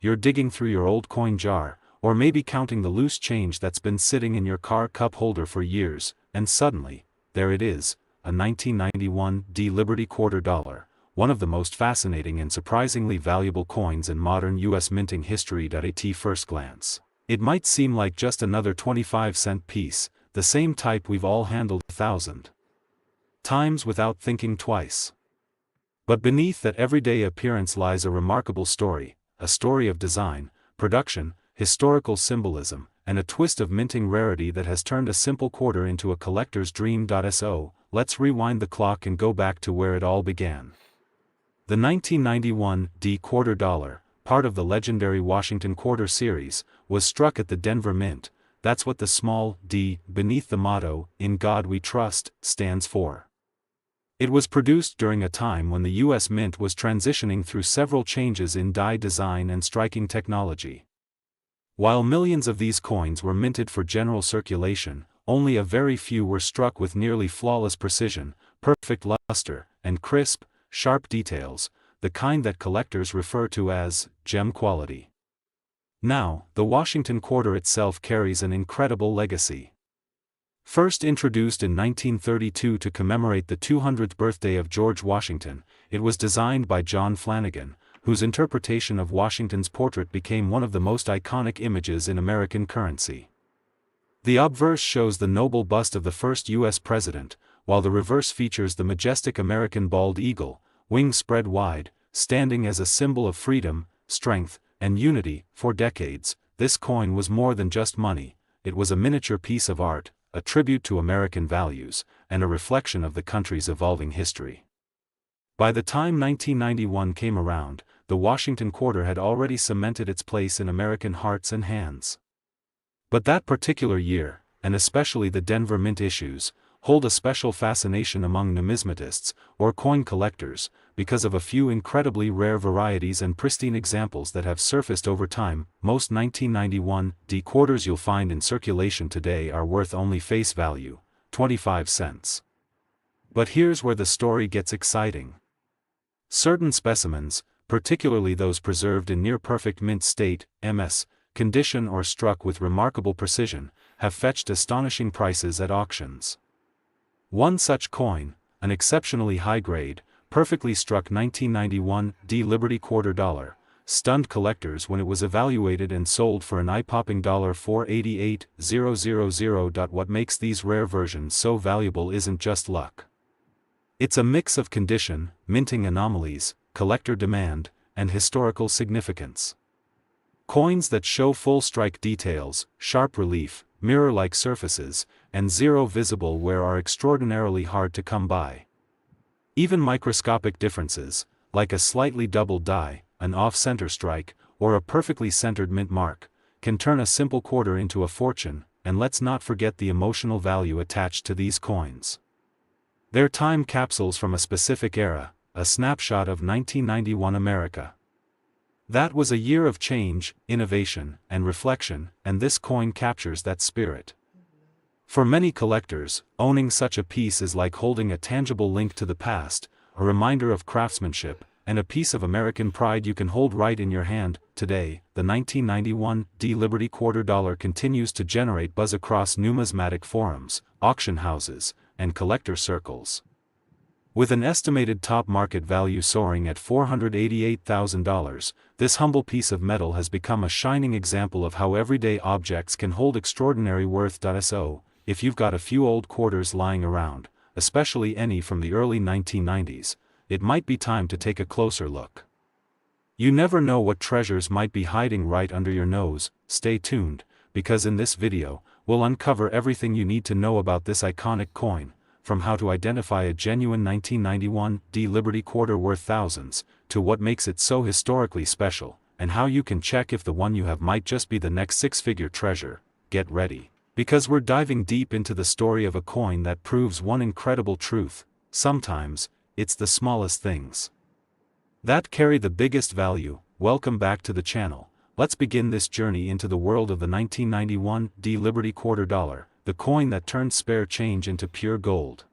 you're digging through your old coin jar, or maybe counting the loose change that's been sitting in your car cup holder for years, and suddenly, there it is, a 1991 D Liberty quarter dollar, one of the most fascinating and surprisingly valuable coins in modern U.S. minting history. At first glance, it might seem like just another 25-cent piece, the same type we've all handled 1,000 times without thinking twice. But beneath that everyday appearance lies a remarkable story, a story of design, production, historical symbolism, and a twist of minting rarity that has turned a simple quarter into a collector's dream. So, let's rewind the clock and go back to where it all began. The 1991 D quarter dollar, part of the legendary Washington quarter series, was struck at the Denver Mint. That's what the small d beneath the motto, "In God We Trust," stands for. It was produced during a time when the U.S. Mint was transitioning through several changes in die design and striking technology. While millions of these coins were minted for general circulation, only a very few were struck with nearly flawless precision, perfect luster, and crisp, sharp details, the kind that collectors refer to as gem quality. Now, the Washington quarter itself carries an incredible legacy. First introduced in 1932 to commemorate the 200th birthday of George Washington, it was designed by John Flanagan, whose interpretation of Washington's portrait became one of the most iconic images in American currency. The obverse shows the noble bust of the first U.S. president, while the reverse features the majestic American bald eagle, wings spread wide, standing as a symbol of freedom, strength, and unity. For decades, this coin was more than just money, it was a miniature piece of art, a tribute to American values, and a reflection of the country's evolving history. By the time 1991 came around, the Washington quarter had already cemented its place in American hearts and hands. But that particular year, and especially the Denver Mint issues, hold a special fascination among numismatists, or coin collectors, because of a few incredibly rare varieties and pristine examples that have surfaced over time. Most 1991 D quarters you'll find in circulation today are worth only face value, 25 cents. But here's where the story gets exciting. Certain specimens, particularly those preserved in near-perfect mint state, MS, condition or struck with remarkable precision, have fetched astonishing prices at auctions. One such coin, an exceptionally high-grade, perfectly struck 1991 D Liberty quarter dollar, stunned collectors when it was evaluated and sold for an eye-popping $488,000. What makes these rare versions so valuable isn't just luck. It's a mix of condition, minting anomalies, collector demand, and historical significance. Coins that show full strike details, sharp relief, mirror-like surfaces, and zero visible wear are extraordinarily hard to come by. Even microscopic differences, like a slightly doubled die, an off-center strike, or a perfectly centered mint mark, can turn a simple quarter into a fortune. And let's not forget the emotional value attached to these coins. They're time capsules from a specific era, a snapshot of 1991 America. That was a year of change, innovation, and reflection, and this coin captures that spirit. For many collectors, owning such a piece is like holding a tangible link to the past, a reminder of craftsmanship, and a piece of American pride you can hold right in your hand. Today, the 1991 D Liberty quarter dollar continues to generate buzz across numismatic forums, auction houses, and collector circles. With an estimated top market value soaring at $488,000, this humble piece of metal has become a shining example of how everyday objects can hold extraordinary worth. So, if you've got a few old quarters lying around, especially any from the early 1990s, it might be time to take a closer look. You never know what treasures might be hiding right under your nose. Stay tuned, because in this video, we'll uncover everything you need to know about this iconic coin, from how to identify a genuine 1991 D Liberty quarter worth thousands, to what makes it so historically special, and how you can check if the one you have might just be the next six-figure treasure. Get ready, because we're diving deep into the story of a coin that proves one incredible truth: sometimes, it's the smallest things that carry the biggest value. Welcome back to the channel. Let's begin this journey into the world of the 1991 D Liberty quarter dollar, the coin that turned spare change into pure gold.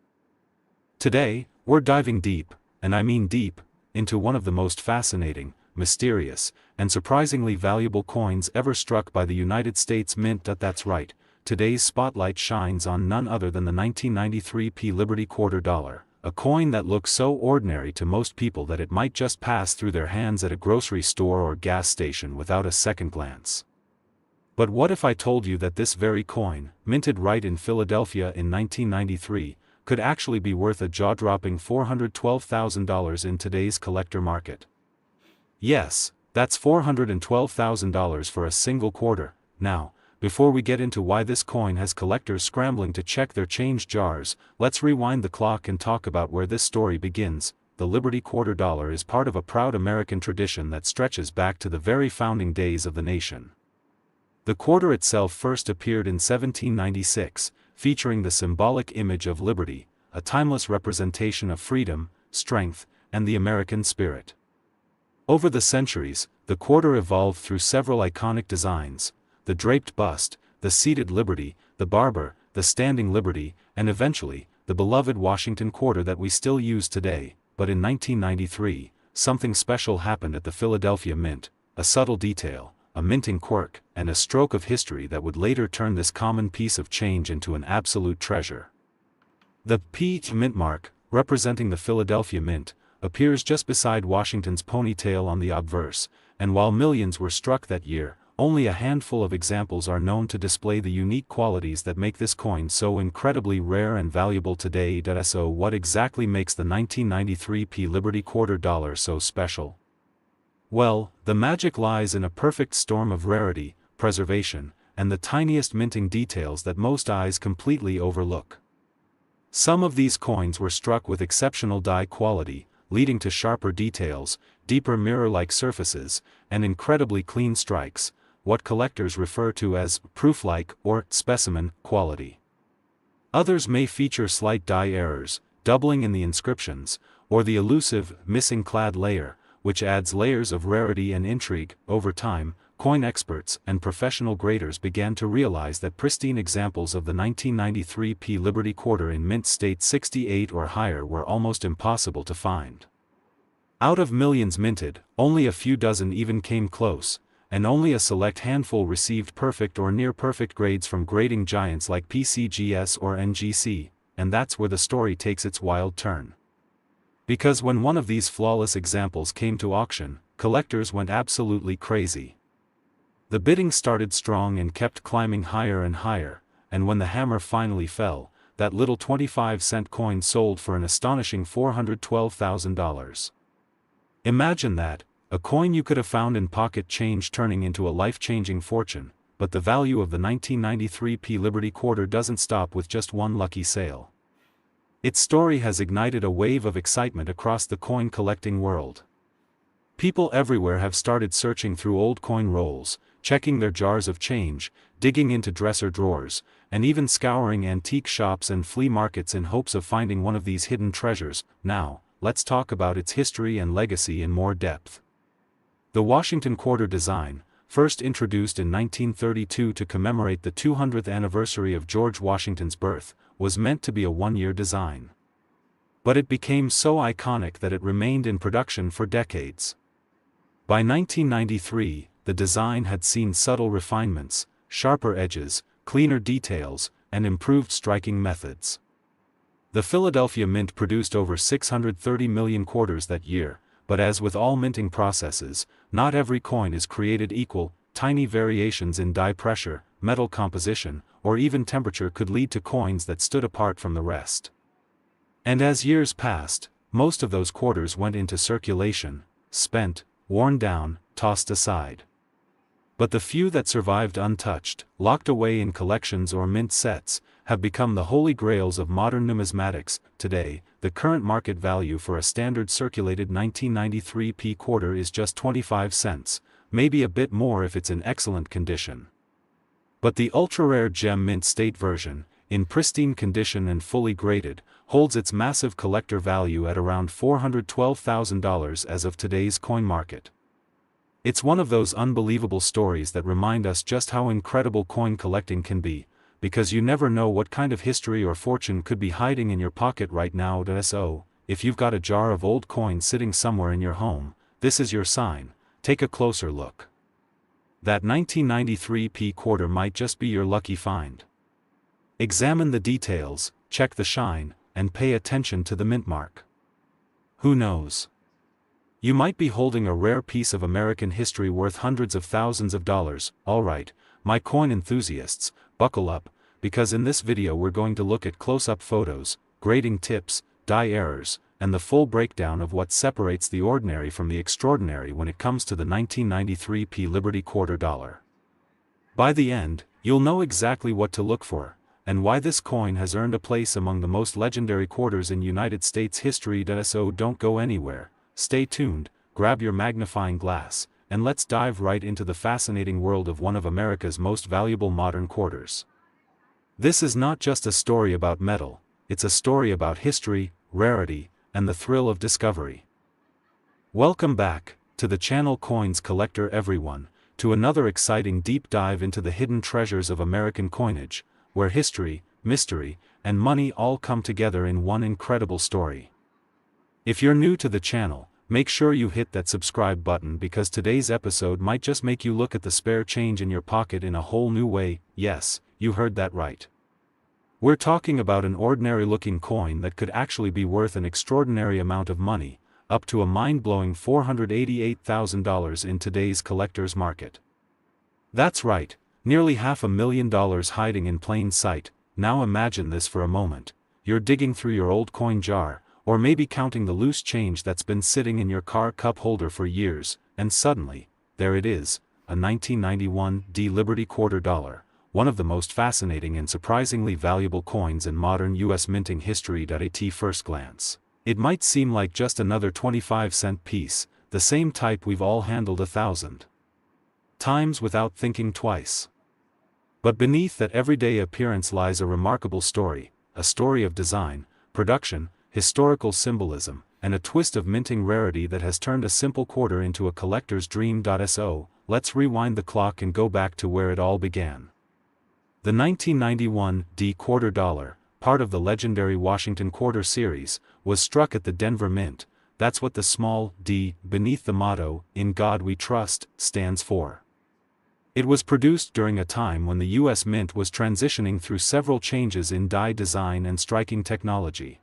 Today, we're diving deep, and I mean deep, into one of the most fascinating, mysterious, and surprisingly valuable coins ever struck by the United States Mint. That's right, today's spotlight shines on none other than the 1993 Liberty Quarter Dollar, a coin that looks so ordinary to most people that it might just pass through their hands at a grocery store or gas station without a second glance. But what if I told you that this very coin, minted right in Philadelphia in 1993, could actually be worth a jaw-dropping $412,000 in today's collector market? Yes, that's $412,000 for a single quarter. Now, before we get into why this coin has collectors scrambling to check their change jars, let's rewind the clock and talk about where this story begins. The Liberty Quarter Dollar is part of a proud American tradition that stretches back to the very founding days of the nation. The quarter itself first appeared in 1796, featuring the symbolic image of liberty, a timeless representation of freedom, strength, and the American spirit. Over the centuries, the quarter evolved through several iconic designs: the Draped Bust, the Seated Liberty, the Barber, the Standing Liberty, and eventually, the beloved Washington quarter that we still use today. But in 1993, something special happened at the Philadelphia Mint, a subtle detail, a minting quirk, and a stroke of history that would later turn this common piece of change into an absolute treasure. The P mint mark, representing the Philadelphia Mint, appears just beside Washington's ponytail on the obverse, and while millions were struck that year, only a handful of examples are known to display the unique qualities that make this coin so incredibly rare and valuable today. So what exactly makes the 1993 Liberty Quarter Dollar so special? Well, the magic lies in a perfect storm of rarity, preservation, and the tiniest minting details that most eyes completely overlook. Some of these coins were struck with exceptional die quality, leading to sharper details, deeper mirror-like surfaces, and incredibly clean strikes, what collectors refer to as proof-like or specimen quality. Others may feature slight die errors, doubling in the inscriptions, or the elusive, missing clad layer, which adds layers of rarity and intrigue. Over time, coin experts and professional graders began to realize that pristine examples of the 1993 Liberty Quarter in mint state 68 or higher were almost impossible to find. Out of millions minted, only a few dozen even came close, and only a select handful received perfect or near-perfect grades from grading giants like PCGS or NGC, and that's where the story takes its wild turn. Because when one of these flawless examples came to auction, collectors went absolutely crazy. The bidding started strong and kept climbing higher and higher, and when the hammer finally fell, that little 25-cent coin sold for an astonishing $412,000. Imagine that, a coin you could have found in pocket change turning into a life-changing fortune, but the value of the 1993 Liberty Quarter doesn't stop with just one lucky sale. Its story has ignited a wave of excitement across the coin collecting world. People everywhere have started searching through old coin rolls, checking their jars of change, digging into dresser drawers, and even scouring antique shops and flea markets in hopes of finding one of these hidden treasures. Now, let's talk about its history and legacy in more depth. The Washington Quarter design, first introduced in 1932 to commemorate the 200th anniversary of George Washington's birth, was meant to be a one-year design. But it became so iconic that it remained in production for decades. By 1993, the design had seen subtle refinements, sharper edges, cleaner details, and improved striking methods. The Philadelphia Mint produced over 630 million quarters that year, but as with all minting processes, not every coin is created equal. Tiny variations in die pressure, metal composition, or even temperature could lead to coins that stood apart from the rest. And as years passed, most of those quarters went into circulation, spent, worn down, tossed aside. But the few that survived untouched, locked away in collections or mint sets, have become the holy grails of modern numismatics. Today, the current market value for a standard circulated 1993 quarter is just 25 cents, maybe a bit more if it's in excellent condition. But the ultra-rare gem mint state version, in pristine condition and fully graded, holds its massive collector value at around $412,000 as of today's coin market. It's one of those unbelievable stories that remind us just how incredible coin collecting can be, because you never know what kind of history or fortune could be hiding in your pocket right now. So, if you've got a jar of old coins sitting somewhere in your home, this is your sign. take a closer look. That 1993 P quarter might just be your lucky find. Examine the details, check the shine, and pay attention to the mint mark. Who knows? You might be holding a rare piece of American history worth hundreds of thousands of dollars. Alright, my coin enthusiasts, buckle up, because in this video we're going to look at close-up photos, grading tips, die errors, and the full breakdown of what separates the ordinary from the extraordinary when it comes to the 1993 P Liberty quarter dollar. By the end, you'll know exactly what to look for, and why this coin has earned a place among the most legendary quarters in United States history. So don't go anywhere, stay tuned, grab your magnifying glass, and let's dive right into the fascinating world of one of America's most valuable modern quarters. This is not just a story about metal, it's a story about history, rarity, and the thrill of discovery. Welcome back, to the channel Coins Collector everyone, to another exciting deep dive into the hidden treasures of American coinage, where history, mystery, and money all come together in one incredible story. If you're new to the channel, make sure you hit that subscribe button because today's episode might just make you look at the spare change in your pocket in a whole new way. Yes, you heard that right. We're talking about an ordinary-looking coin that could actually be worth an extraordinary amount of money, up to a mind-blowing $488,000 in today's collector's market. That's right, nearly $500,000 hiding in plain sight. Now imagine this for a moment. You're digging through your old coin jar, or maybe counting the loose change that's been sitting in your car cup holder for years, and suddenly, there it is, a 1991 D Liberty quarter dollar. One of the most fascinating and surprisingly valuable coins in modern U.S. minting history. At first glance, it might seem like just another 25-cent piece, the same type we've all handled 1,000 times without thinking twice. But beneath that everyday appearance lies a remarkable story, a story of design, production, historical symbolism, and a twist of minting rarity that has turned a simple quarter into a collector's dream. So, let's rewind the clock and go back to where it all began. The 1991 D quarter dollar, part of the legendary Washington quarter series, was struck at the Denver Mint. That's what the small d beneath the motto, "In God We Trust," stands for. It was produced during a time when the U.S. Mint was transitioning through several changes in die design and striking technology.